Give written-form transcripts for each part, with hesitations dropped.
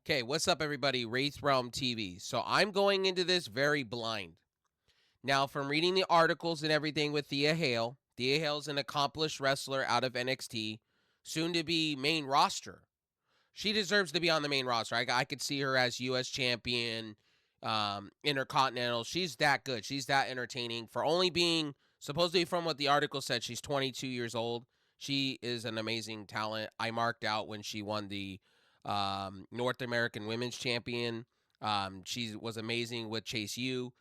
Okay, what's up, everybody? Wraith Realm TV. So I'm going into this very blind. Now, from reading the articles and everything with Thea Hale's an accomplished wrestler out of NXT, soon to be main roster. She deserves to be on the main roster. I could see her as U.S. champion, Intercontinental. She's that good. She's that entertaining. For only being, supposedly from what the article said, she's 22 years old. She is an amazing talent. I marked out when she won the North American Women's Champion. She was amazing with Chase U.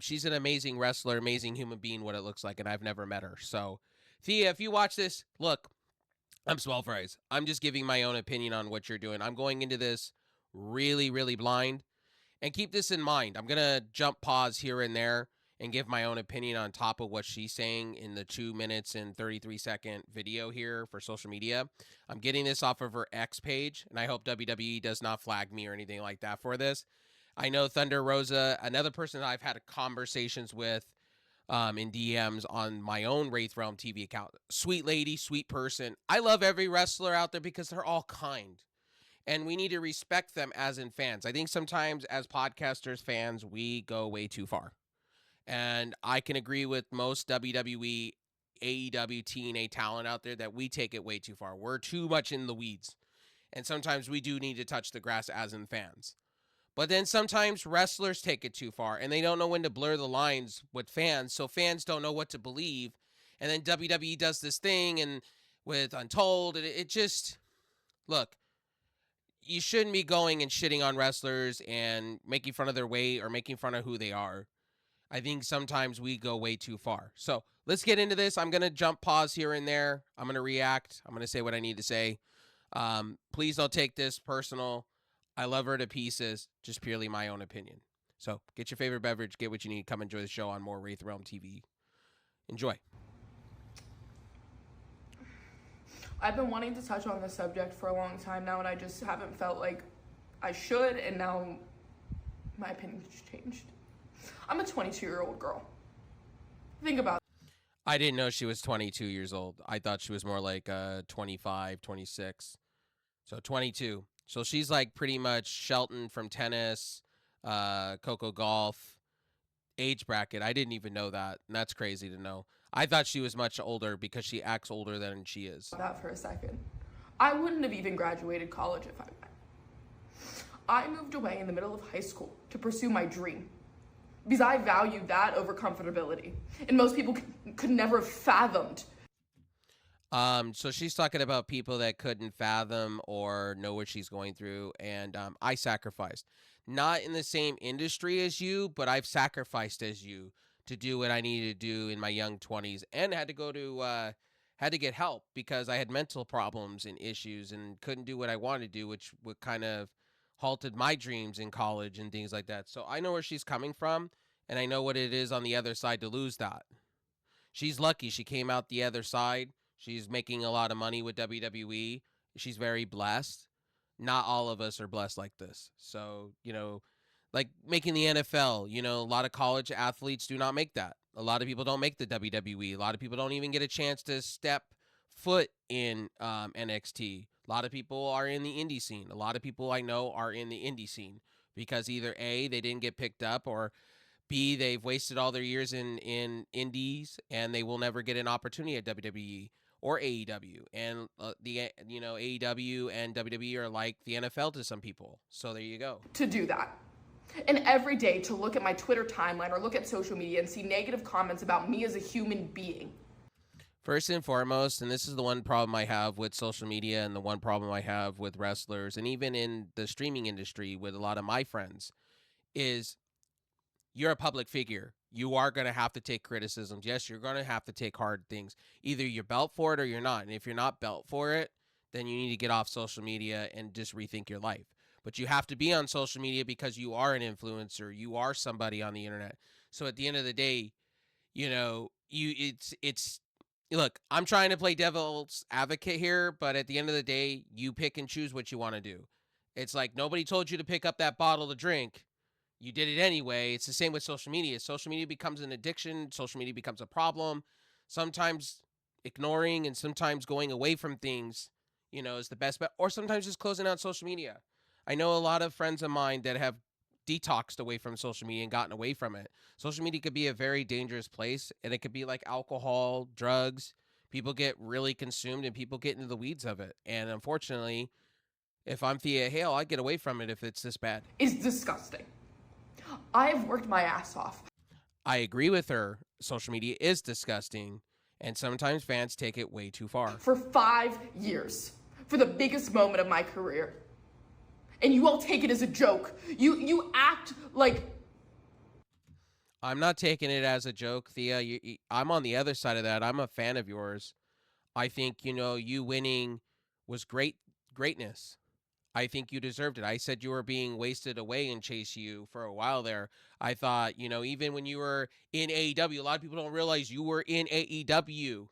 She's an amazing wrestler, amazing human being, what it looks like, and I've never met her. So, Thea, if you watch this, look, I'm small fries. I'm just giving my own opinion on what you're doing. I'm going into this really, really blind. And keep this in mind. I'm going to jump pause here and there and give my own opinion on top of what she's saying in the 2 minutes and 33-second video here for social media. I'm getting this off of her X page, and I hope WWE does not flag me or anything like that for this. I know Thunder Rosa, another person that I've had conversations with in DMs on my own Wraith Realm TV account. Sweet lady, sweet person. I love every wrestler out there because they're all kind. And we need to respect them as in fans. I think sometimes as podcasters, fans, we go way too far. And I can agree with most WWE, AEW, TNA talent out there that we take it way too far. We're too much in the weeds. And sometimes we do need to touch the grass as in fans. But then sometimes wrestlers take it too far and they don't know when to blur the lines with fans. So fans don't know what to believe. And then WWE does this thing and with Untold, it just, look, you shouldn't be going and shitting on wrestlers and making fun of their weight or making fun of who they are. I think sometimes we go way too far. So let's get into this. I'm going to jump pause here and there. I'm going to react. I'm going to say what I need to say. Please don't take this personal. I love her to pieces. Just purely my own opinion. So get your favorite beverage. Get what you need. Come enjoy the show on more Wraith Realm TV. Enjoy. I've been wanting to touch on this subject for a long time now, and I just haven't felt like I should, and now my opinion's changed. I'm a 22-year-old girl. Think about it. I didn't know she was 22 years old. I thought she was more like 25, 26. So 22. So she's like pretty much Shelton from tennis, Coco Golf, age bracket. I didn't even know that, and that's crazy to know. I thought she was much older because she acts older than she is. That for a second. I wouldn't have even graduated college if I went. I moved away in the middle of high school to pursue my dream because I valued that over comfortability, and most people could never have fathomed. So she's talking about people that couldn't fathom or know what she's going through, and I sacrificed. Not in the same industry as you, but I've sacrificed as you to do what I needed to do in my young 20s, and had to get help because I had mental problems and issues and couldn't do what I wanted to do, which would kind of halted my dreams in college and things like that. So I know where she's coming from, and I know what it is on the other side to lose that. She's lucky she came out the other side. She's making a lot of money with WWE. She's very blessed. Not all of us are blessed like this. So, like making the NFL, a lot of college athletes do not make that. A lot of people don't make the WWE. A lot of people don't even get a chance to step foot in NXT. A lot of people are in the indie scene. A lot of people I know are in the indie scene because either A, they didn't get picked up, or B, they've wasted all their years in indies and they will never get an opportunity at WWE or AEW. And AEW and WWE are like the NFL to some people. So there you go. To do that. And every day to look at my Twitter timeline or look at social media and see negative comments about me as a human being. First and foremost, and this is the one problem I have with social media and the one problem I have with wrestlers and even in the streaming industry with a lot of my friends, is you're a public figure. You are going to have to take criticisms. Yes, you're going to have to take hard things. Either you're built for it or you're not. And if you're not built for it, then you need to get off social media and just rethink your life. But you have to be on social media because you are an influencer. You are somebody on the internet. So at the end of the day, it's look, I'm trying to play devil's advocate here, but at the end of the day, you pick and choose what you want to do. It's like nobody told you to pick up that bottle to drink. You did it anyway. It's the same with social media. Social media becomes an addiction. Social media becomes a problem. Sometimes ignoring and sometimes going away from things, is the best bet. Or sometimes just closing out social media. I know a lot of friends of mine that have detoxed away from social media and gotten away from it. Social media could be a very dangerous place, and it could be like alcohol, drugs. People get really consumed and people get into the weeds of it. And unfortunately, if I'm Thea Hale, I get away from it if it's this bad. Is disgusting. I've worked my ass off. I agree with her. Social media is disgusting, and sometimes fans take it way too far. For 5 years, for the biggest moment of my career. And you all take it as a joke. You act like... I'm not taking it as a joke, Thea. I'm on the other side of that. I'm a fan of yours. I think, you winning was greatness. I think you deserved it. I said you were being wasted away in Chase U for a while there. I thought, even when you were in AEW, a lot of people don't realize you were in AEW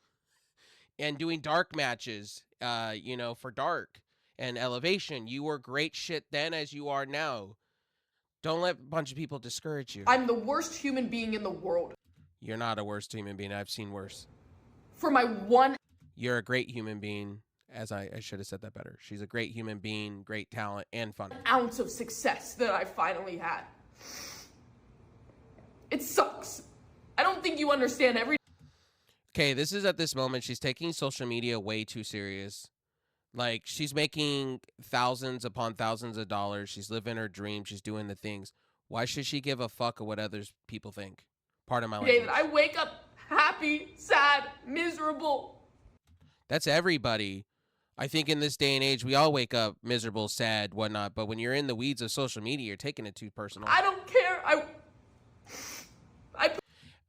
and doing dark matches, for Dark and Elevation. You were great shit then as you are now. Don't let a bunch of people discourage you. I'm the worst human being in the world. You're not a worst human being. I've seen worse. For my one... You're a great human being. As I should have said that better. She's a great human being, great talent, and funny. Ounce of success that I finally had. It sucks. I don't think you understand every... Okay, this is at this moment. She's taking social media way too serious. Like, she's making thousands upon thousands of dollars. She's living her dream. She's doing the things. Why should she give a fuck of what others people think? Part of my life. That I wake up happy, sad, miserable. That's everybody. I think in this day and age, we all wake up miserable, sad, whatnot. But when you're in the weeds of social media, you're taking it too personal. I don't care.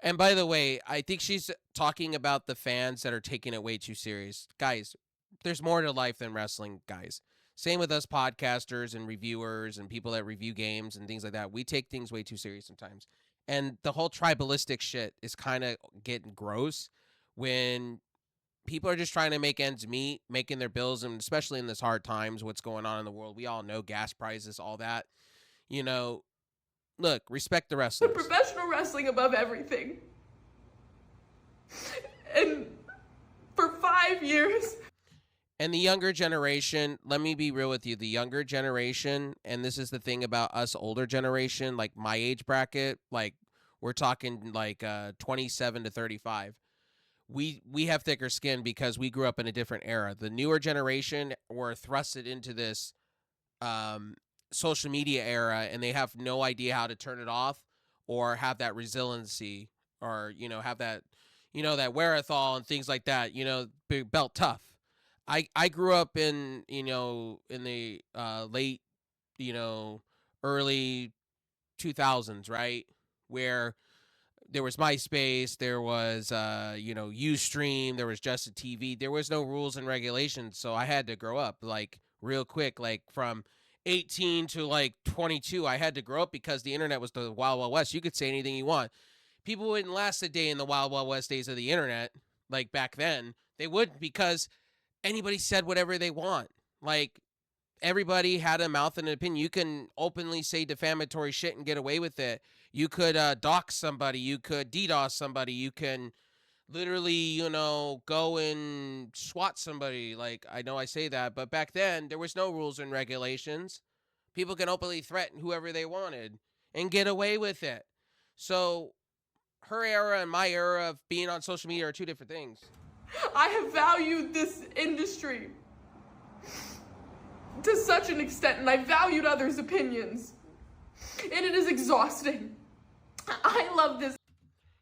And by the way, I think she's talking about the fans that are taking it way too serious. Guys, there's more to life than wrestling, guys. Same with us podcasters and reviewers and people that review games and things like that. We take things way too serious sometimes. And the whole tribalistic shit is kind of getting gross when people are just trying to make ends meet, making their bills, and especially in this hard times, what's going on in the world. We all know gas prices, all that. Look, respect the wrestlers. Professional wrestling above everything. And for 5 years. And the younger generation, let me be real with you, the younger generation, and this is the thing about us older generation, like my age bracket, like we're talking like 27 to 35. We have thicker skin because we grew up in a different era. The newer generation were thrusted into this social media era, and they have no idea how to turn it off or have that resiliency or, have that, that wherewithal and things like that, belt tough. I grew up in, in the late, early 2000s, right? Where there was MySpace, there was, Ustream, there was Justin TV. There was no rules and regulations, so I had to grow up, like, real quick. Like, from 18 to, like, 22, I had to grow up because the internet was the Wild Wild West. You could say anything you want. People wouldn't last a day in the Wild Wild West days of the internet, like, back then. They wouldn't because anybody said whatever they want. Like, everybody had a mouth and an opinion. You can openly say defamatory shit and get away with it. You could dox somebody. You could DDoS somebody. You can literally, go and swat somebody. Like, I know I say that, but back then there was no rules and regulations. People can openly threaten whoever they wanted and get away with it. So her era and my era of being on social media are two different things. I have valued this industry to such an extent, and I valued others' opinions. And it is exhausting. I love this.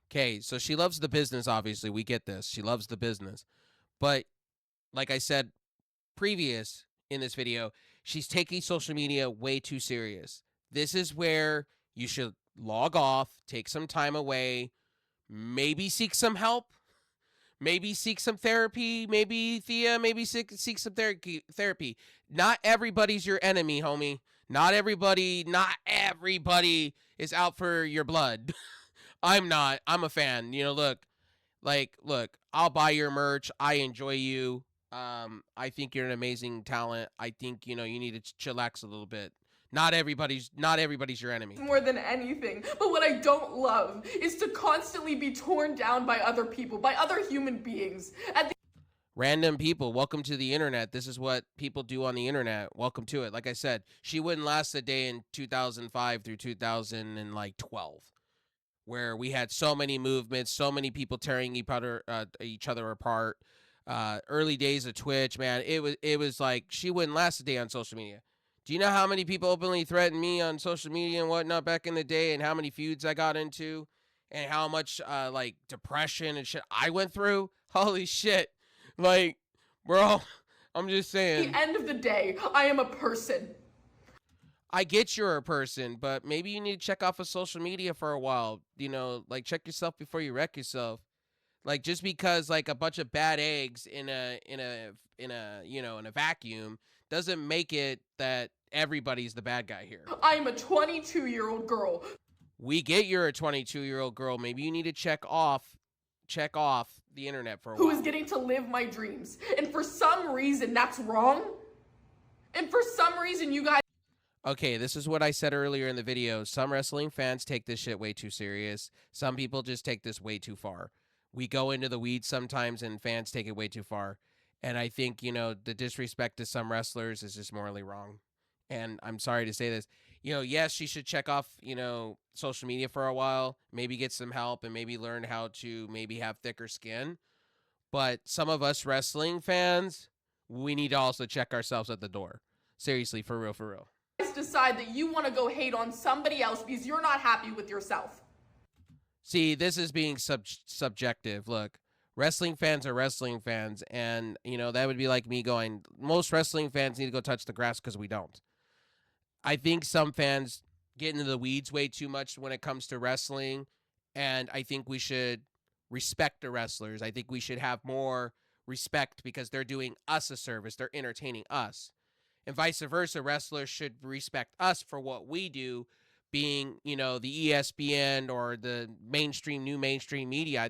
Okay, so she loves the business, obviously. We get this. She loves the business. But like I said previous in this video, she's taking social media way too serious. This is where you should log off, take some time away, maybe seek some help, maybe seek some therapy, maybe Thea, maybe seek some therapy. Not everybody's your enemy, homie. Not everybody is out for your blood. I'm not. I'm a fan. Look, I'll buy your merch. I enjoy you. I think you're an amazing talent. I think, you need to chillax a little bit. Not everybody's your enemy. More than anything. But what I don't love is to constantly be torn down by other people, by other human beings. Random people, welcome to the internet. This is what people do on the internet. Welcome to it. Like I said, she wouldn't last a day in 2005 through 2012, where we had so many movements, so many people tearing each other apart. Early days of Twitch, man, it was like she wouldn't last a day on social media. Do you know how many people openly threatened me on social media and whatnot back in the day, and how many feuds I got into, and how much like depression and shit I went through? Holy shit! Like, bro, I'm just At saying. the end of the day, I am a person. I get you're a person, but maybe you need to check off of social media for a while. Like check yourself before you wreck yourself. Like just because like a bunch of bad eggs in a vacuum doesn't make it that everybody's the bad guy here. I am a 22-year-old girl. We get you're a 22-year-old girl. Maybe you need to check off the internet for a Who while. is getting to live my dreams. And for some reason, that's wrong. And for some reason, you guys. Okay, this is what I said earlier in the video. Some wrestling fans take this shit way too serious. Some people just take this way too far. We go into the weeds sometimes and fans take it way too far. And I think, the disrespect to some wrestlers is just morally wrong. And I'm sorry to say this. Yes, she should check off, social media for a while, maybe get some help and maybe learn how to maybe have thicker skin. But some of us wrestling fans, we need to also check ourselves at the door. Seriously, for real, for real. Decide that you want to go hate on somebody else because you're not happy with yourself. See, this is being subjective. Look, wrestling fans are wrestling fans, and that would be like me going, most wrestling fans need to go touch the grass because we don't. I think some fans get into the weeds way too much when it comes to wrestling, and I think we should respect the wrestlers. I think we should have more respect because they're doing us a service. They're entertaining us. And vice versa, wrestlers should respect us for what we do, being, the ESPN or the new mainstream media.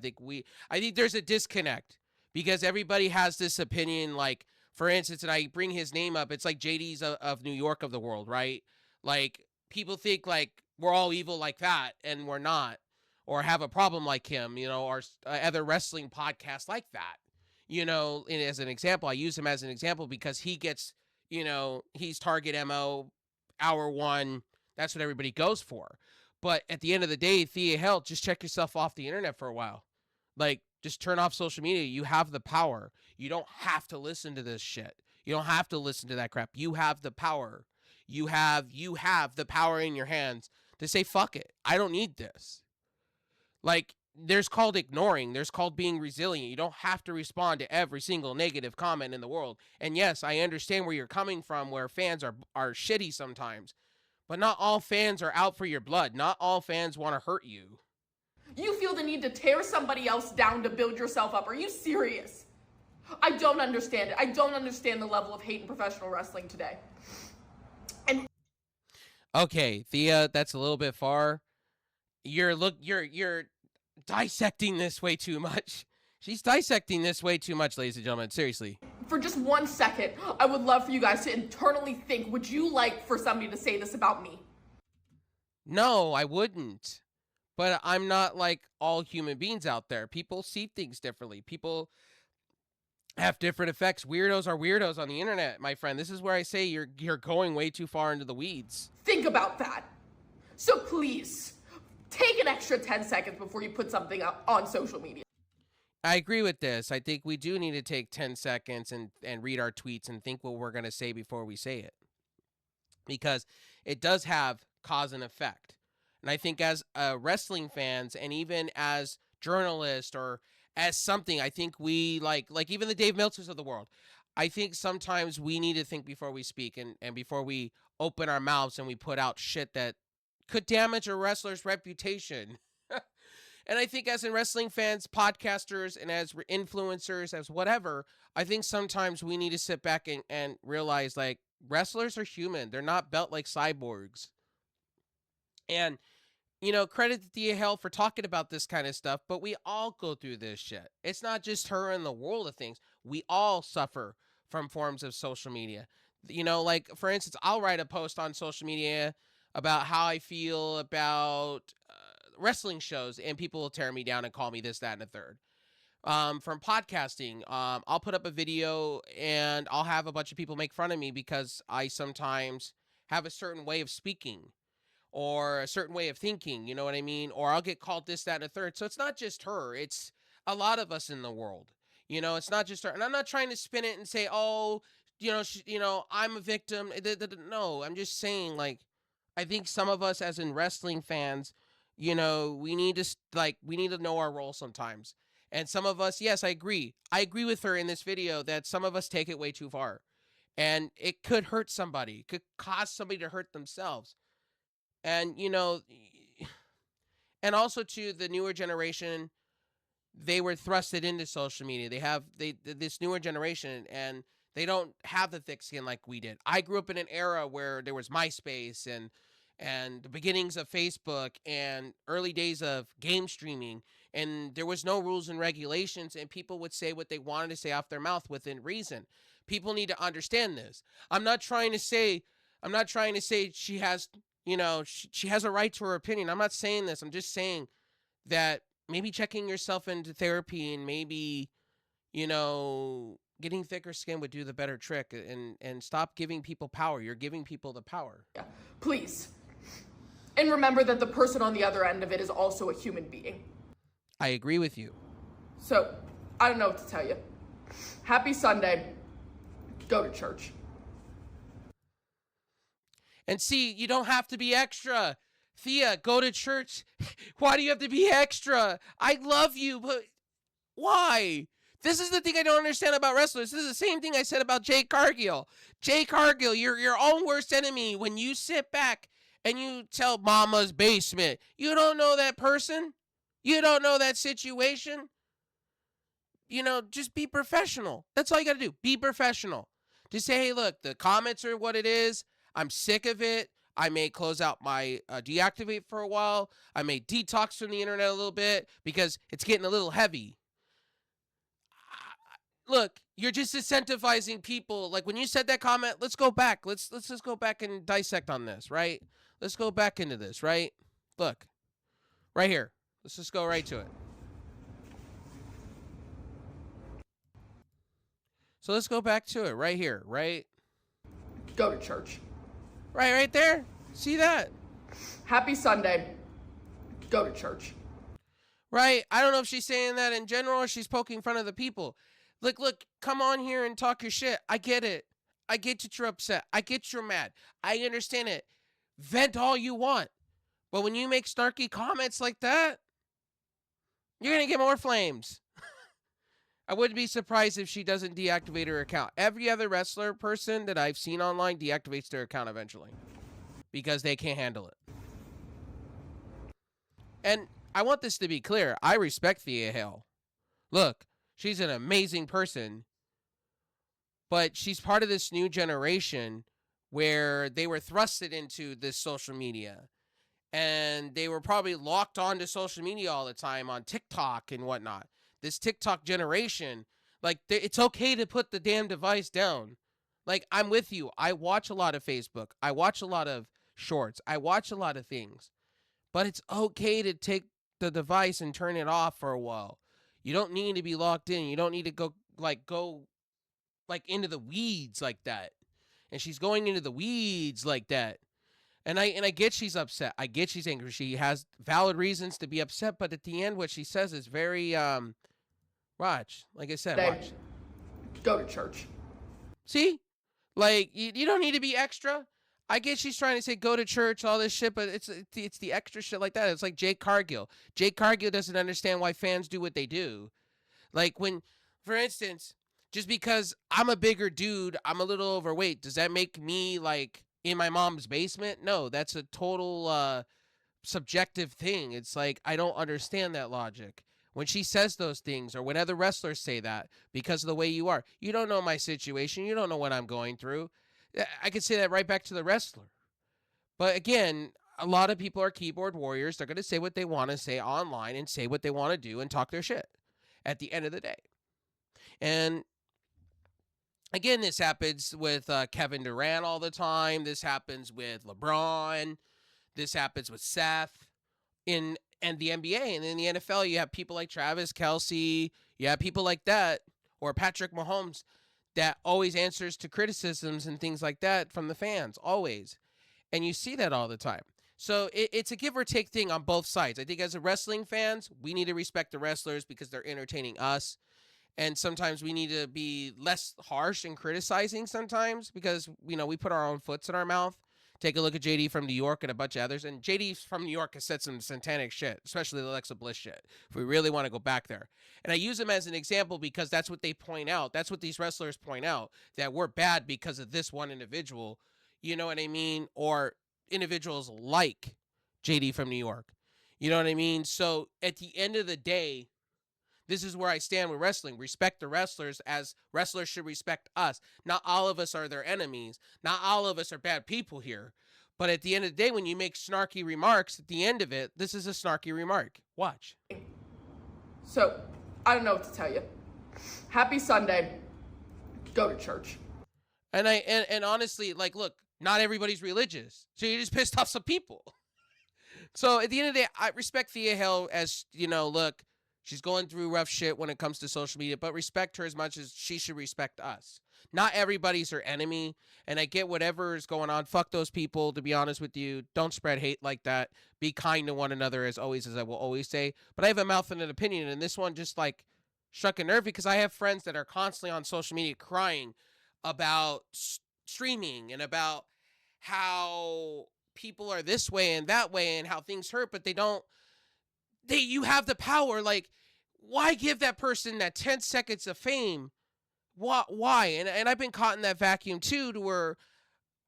I think there's a disconnect because everybody has this opinion. Like, for instance, and I bring his name up, it's like JD's of New York of the world, right? Like, people think like we're all evil like that, and we're not, or have a problem like him, or other wrestling podcasts like that. And as an example, I use him as an example because he gets, he's target MO, hour one. That's what everybody goes for. But at the end of the day, Thea, hell, just check yourself off the internet for a while. Like, just turn off social media. You have the power. You don't have to listen to this shit. You don't have to listen to that crap. You have the power. You have the power in your hands to say, fuck it. I don't need this. Like, there's called ignoring. There's called being resilient. You don't have to respond to every single negative comment in the world. And yes, I understand where you're coming from, where fans are shitty sometimes. But not all fans are out for your blood. Not all fans want to hurt you. You feel the need to tear somebody else down to build yourself up. Are you serious? I don't understand it. I don't understand the level of hate in professional wrestling today. And okay, Thea, that's a little bit far. You're dissecting this way too much. She's dissecting this way too much, ladies and gentlemen. Seriously. For just 1 second, I would love for you guys to internally think, would you like for somebody to say this about me? No, I wouldn't. But I'm not like all human beings out there. People see things differently. People have different effects. Weirdos are weirdos on the internet, my friend. This is where I say you're going way too far into the weeds. Think about that. So please, take an extra 10 seconds before you put something up on social media. I agree with this. I think we do need to take 10 seconds and read our tweets and think what we're going to say before we say it. Because it does have cause and effect. And I think as wrestling fans and even as journalists or as something, I think we like even the Dave Meltzers of the world, I think sometimes we need to think before we speak and before we open our mouths and we put out shit that could damage a wrestler's reputation. And I think as in wrestling fans, podcasters, and as influencers, as whatever, I think sometimes we need to sit back and realize, like, wrestlers are human. They're not built like cyborgs. And, credit to Thea Hale for talking about this kind of stuff, but we all go through this shit. It's not just her in the world of things. We all suffer from forms of social media. Like, for instance, I'll write a post on social media about how I feel about wrestling shows, and people will tear me down and call me this, that, and a third. from podcasting. I'll put up a video and I'll have a bunch of people make fun of me because I sometimes have a certain way of speaking or a certain way of thinking, you know what I mean? Or I'll get called this, that, and a third. So it's not just her, it's a lot of us in the world. You know, it's not just her. And I'm not trying to spin it and say, oh, I'm a victim. No, I'm just saying, like, I think some of us, as in wrestling fans, we need to we need to know our role sometimes. And some of us, yes, I agree. I agree with her in this video that some of us take it way too far, and it could hurt somebody. It could cause somebody to hurt themselves. And and also to the newer generation, they were thrusted into social media. They this newer generation, and they don't have the thick skin like we did. I grew up in an era where there was MySpace and the beginnings of Facebook and early days of game streaming, and there was no rules and regulations, and people would say what they wanted to say off their mouth within reason. People need to understand this. I'm not trying to say she has, she has a right to her opinion. I'm not saying this. I'm just saying that maybe checking yourself into therapy and maybe, getting thicker skin would do the better trick, and stop giving people power. You're giving people the power. Yeah, please. And remember that the person on the other end of it is also a human being. I agree with you. So, I don't know what to tell you. Happy Sunday. Go to church. And see, you don't have to be extra. Thea, go to church. Why do you have to be extra? I love you, but why? This is the thing I don't understand about wrestlers. This is the same thing I said about Jade Cargill. Jade Cargill, you're your own worst enemy when you sit back and you tell Mama's Basement. You don't know that person. You don't know that situation. Just be professional. That's all you got to do. Be professional. Just say, hey, look, the comments are what it is. I'm sick of it. I may close out my deactivate for a while. I may detox from the internet a little bit because it's getting a little heavy. Look, you're just incentivizing people. Like when you said that comment, let's go back. Let's just go back and dissect on this, right? Let's go back into this, right? Look, right here. Let's just go right to it. So let's go back to it right here, right? Go to church. Right there. See that? Happy Sunday. Go to church. Right? I don't know if she's saying that in general or she's poking fun of the people. Look, come on here and talk your shit. I get it. I get that you're upset. I get you're mad. I understand it. Vent all you want. But when you make snarky comments like that, you're going to get more flames. I wouldn't be surprised if she doesn't deactivate her account. Every other wrestler person that I've seen online deactivates their account eventually because they can't handle it. And I want this to be clear. I respect Thea Hale. Look, she's an amazing person, but she's part of this new generation where they were thrusted into this social media. And they were probably locked onto social media all the time on TikTok and whatnot. This TikTok generation, like, it's okay to put the damn device down. Like, I'm with you. I watch a lot of Facebook. I watch a lot of shorts. I watch a lot of things. But it's okay to take the device and turn it off for a while. You don't need to be locked in. You don't need to go into the weeds like that. And she's going into the weeds like that. And I get she's upset. I get she's angry. She has valid reasons to be upset, but at the end what she says is very watch. Like I said, watch. Go to church. See? Like you don't need to be extra. I get she's trying to say go to church, all this shit, but it's the extra shit like that. It's like Jade Cargill. Jade Cargill doesn't understand why fans do what they do. Like when, for instance, just because I'm a bigger dude, I'm a little overweight, does that make me like in my mom's basement? No, that's a total subjective thing. It's like I don't understand that logic. When she says those things, or when other wrestlers say that, because of the way you are, you don't know my situation. You don't know what I'm going through. I could say that right back to the wrestler. But again, a lot of people are keyboard warriors. They're going to say what they want to say online and say what they want to do and talk their shit at the end of the day. And again, this happens with Kevin Durant all the time. This happens with LeBron. This happens with Seth and the NBA. And in the NFL, you have people like Travis Kelce, You have people like that, or Patrick Mahomes, that always answers to criticisms and things like that from the fans, always. And you see that all the time. So it's a give or take thing on both sides. I think as a wrestling fans, we need to respect the wrestlers because they're entertaining us. And sometimes we need to be less harsh in criticizing sometimes because, we put our own foots in our mouth. Take a look at JD from New York and a bunch of others. And JD from New York has said some satanic shit, especially the Alexa Bliss shit, if we really want to go back there. And I use him as an example because that's what they point out. That's what these wrestlers point out, that we're bad because of this one individual. You know what I mean? Or individuals like JD from New York. You know what I mean? So at the end of the day, this is where I stand with wrestling. Respect the wrestlers as wrestlers should respect us. Not all of us are their enemies. Not all of us are bad people here. But at the end of the day, when you make snarky remarks, at the end of it, this is a snarky remark. Watch. So, I don't know what to tell you. Happy Sunday. Go to church. And honestly, like, look, not everybody's religious. So you just pissed off some people. So at the end of the day, I respect Thea Hale as, look, she's going through rough shit when it comes to social media, but respect her as much as she should respect us. Not everybody's her enemy, and I get whatever is going on. Fuck those people, to be honest with you. Don't spread hate like that. Be kind to one another, as always, as I will always say. But I have a mouth and an opinion, and this one just, like, struck a nerve because I have friends that are constantly on social media crying about streaming and about how people are this way and that way and how things hurt, but you have the power. Like, why give that person that 10 seconds of fame? Why? And I've been caught in that vacuum too, to where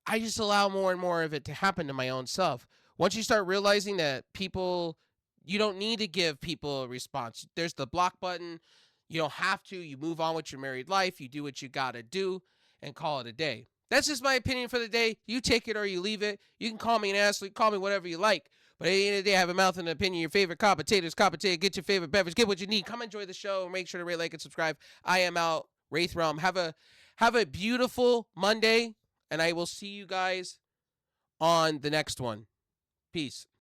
I just allow more and more of it to happen to my own self. Once you start realizing that you don't need to give people a response. There's the block button. You don't have to. You move on with your married life. You do what you got to do and call it a day. That's just my opinion for the day. You take it or you leave it. You can call me an asshole. Call me whatever you like. But at the end of the day, I have a mouth and an opinion. Your favorite commentators, get your favorite beverage, get what you need. Come enjoy the show. Make sure to rate, like, and subscribe. I am out. Wraith Realm. Have a beautiful Monday, and I will see you guys on the next one. Peace.